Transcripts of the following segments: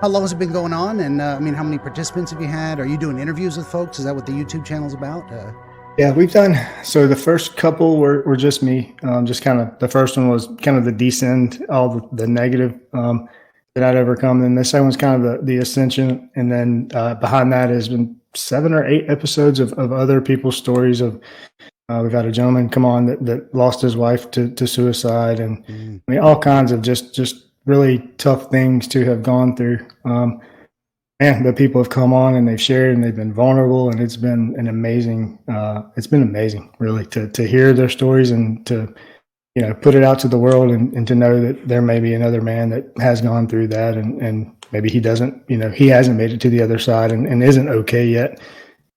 How long has it been going on? And I mean, how many participants have you had? Are you doing interviews with folks? Is that what the YouTube channel's about? Yeah, we've done. So the first couple were just me. Just kind of the first one was kind of the descend, all the negative that I'd overcome. And the second one's kind of the ascension. And then behind that has been 7 or 8 episodes of other people's stories of. We've had a gentleman come on that lost his wife to suicide, and Mm. I mean all kinds of just really tough things to have gone through. Man, the people have come on and they've shared and they've been vulnerable, and it's been an amazing. It's been amazing, really, to hear their stories and to put it out to the world, and to know that there may be another man that has gone through that, and maybe he doesn't. He hasn't made it to the other side and isn't okay yet,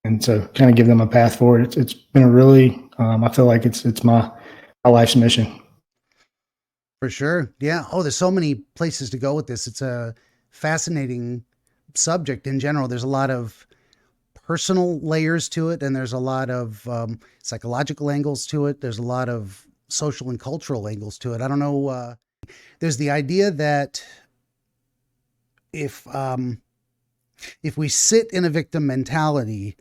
and so kind of give them a path forward. It's been a really. I feel like it's my life's mission. For sure. Yeah. Oh, there's so many places to go with this. It's a fascinating subject in general. There's a lot of personal layers to it, and there's a lot of psychological angles to it. There's a lot of social and cultural angles to it. I don't know. There's the idea that if um, if we sit in a victim mentality,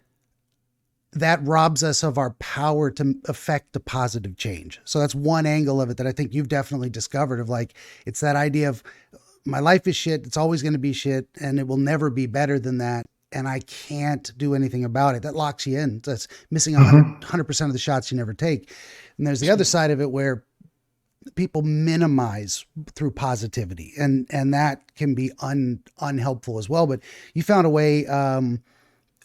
that robs us of our power to affect a positive change. So that's one angle of it that I think you've definitely discovered, of like, it's that idea of my life is shit. It's always going to be shit, and it will never be better than that. And I can't do anything about it. That locks you in. That's missing Mm-hmm. 100% of the shots you never take. And there's the other side of it where people minimize through positivity, and that can be unhelpful as well. But you found a way,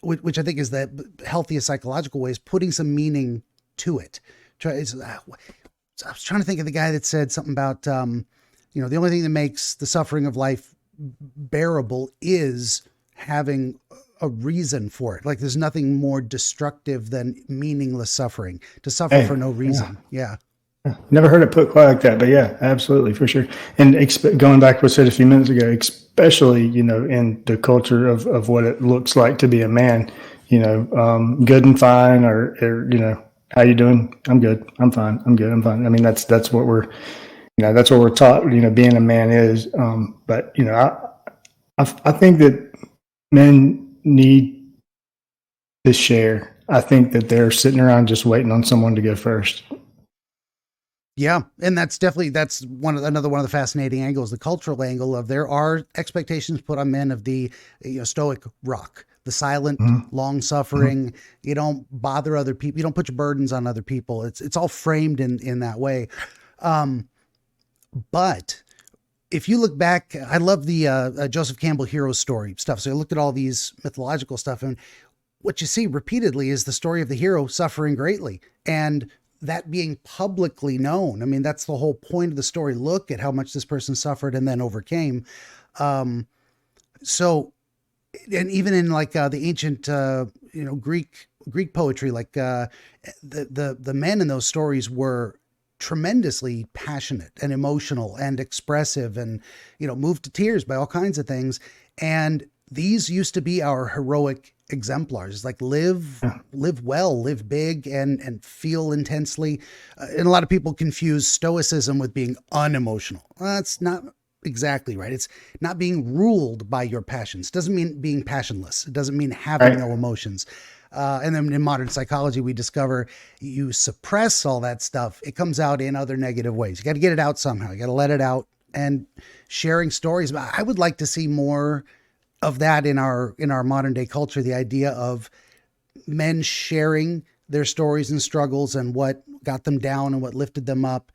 which I think is the healthiest psychological way, is putting some meaning to it. I was trying to think of the guy that said something about, the only thing that makes the suffering of life bearable is having a reason for it. Like there's nothing more destructive than meaningless suffering, to suffer Hey, for no yeah. reason. Yeah. Never heard it put quite like that, but yeah, absolutely, for sure. And going back to what I said a few minutes ago, especially, in the culture of what it looks like to be a man, good and fine, or how you doing? I'm good. I'm fine. I'm good. I'm fine. I mean, that's what that's what we're taught, being a man is. But, I think that men need to share. I think that they're sitting around just waiting on someone to go first. Yeah, and that's another one of the fascinating angles, the cultural angle of there are expectations put on men of the stoic rock, the silent, Mm-hmm. long Mm-hmm. suffering. You don't bother other people. You don't put your burdens on other people. It's all framed in that way. Um, but if you look back, I love the Joseph Campbell hero story stuff. So I looked at all these mythological stuff, and what you see repeatedly is the story of the hero suffering greatly, and that being publicly known. I mean, that's the whole point of the story. Look at how much this person suffered and then overcame. Um, so, and even in like the ancient, Greek poetry, like the men in those stories were tremendously passionate and emotional and expressive, and moved to tears by all kinds of things. And these used to be our heroic exemplars. It's like live well, live big, and feel intensely. And a lot of people confuse stoicism with being unemotional. Well, that's not exactly right. It's not being ruled by your passions. It doesn't mean being passionless. It doesn't mean having Right. no emotions. And then in modern psychology, we discover you suppress all that stuff. It comes out in other negative ways. You got to get it out somehow. You got to let it out, and sharing stories. I would like to see more of that in our modern day culture. The idea of men sharing their stories and struggles and what got them down and what lifted them up,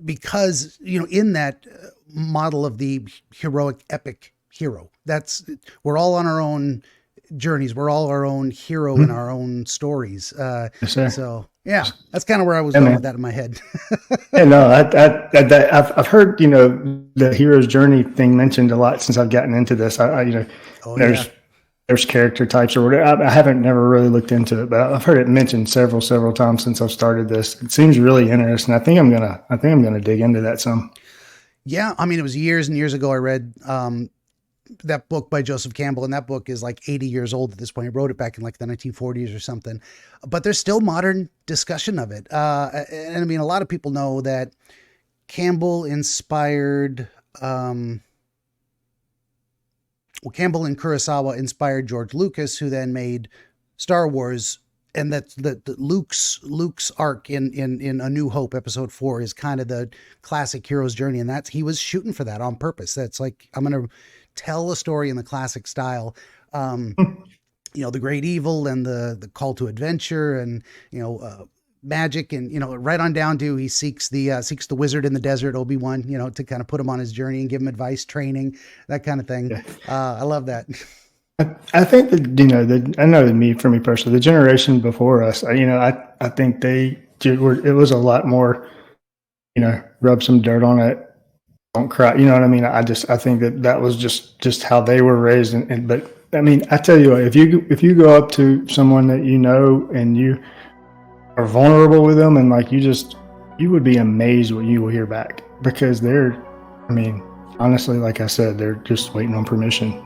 because in that model of the heroic epic hero, that's, we're all on our own journeys, we're all our own hero in Mm-hmm. our own stories. Yes, sir. So yeah, that's kind of where I was Yeah, going with man. that in my head. Yeah, no, I've heard the hero's journey thing mentioned a lot since I've gotten into this. Oh yeah. There's character types or whatever. I haven't never really looked into it, but I've heard it mentioned several times since I've started this. It seems really interesting. I think I'm gonna dig into that some. Yeah, I mean, it was years and years ago I read that book by Joseph Campbell, and that book is like 80 years old at this point. He wrote it back in like the 1940s or something, but there's still modern discussion of it. And I mean, a lot of people know that Campbell inspired Well, Campbell and Kurosawa inspired George Lucas, who then made Star Wars. And that's the Luke's arc in A New Hope, Episode 4, is kind of the classic hero's journey, and he was shooting for that on purpose. That's like, I'm going to tell a story in the classic style. The great evil and the call to adventure, and magic, and right on down to he seeks the wizard in the desert, Obi-Wan, to kind of put him on his journey and give him advice, training, that kind of thing. Yeah. I love that. I think that I know that for me personally, the generation before us, I think it was a lot more, rub some dirt on it, don't cry, you know what I mean? I think that was just how they were raised, but I mean, I tell you what, if you go up to someone that and you are vulnerable with them, and like you would be amazed what you will hear back, because honestly, like I said, they're just waiting on permission.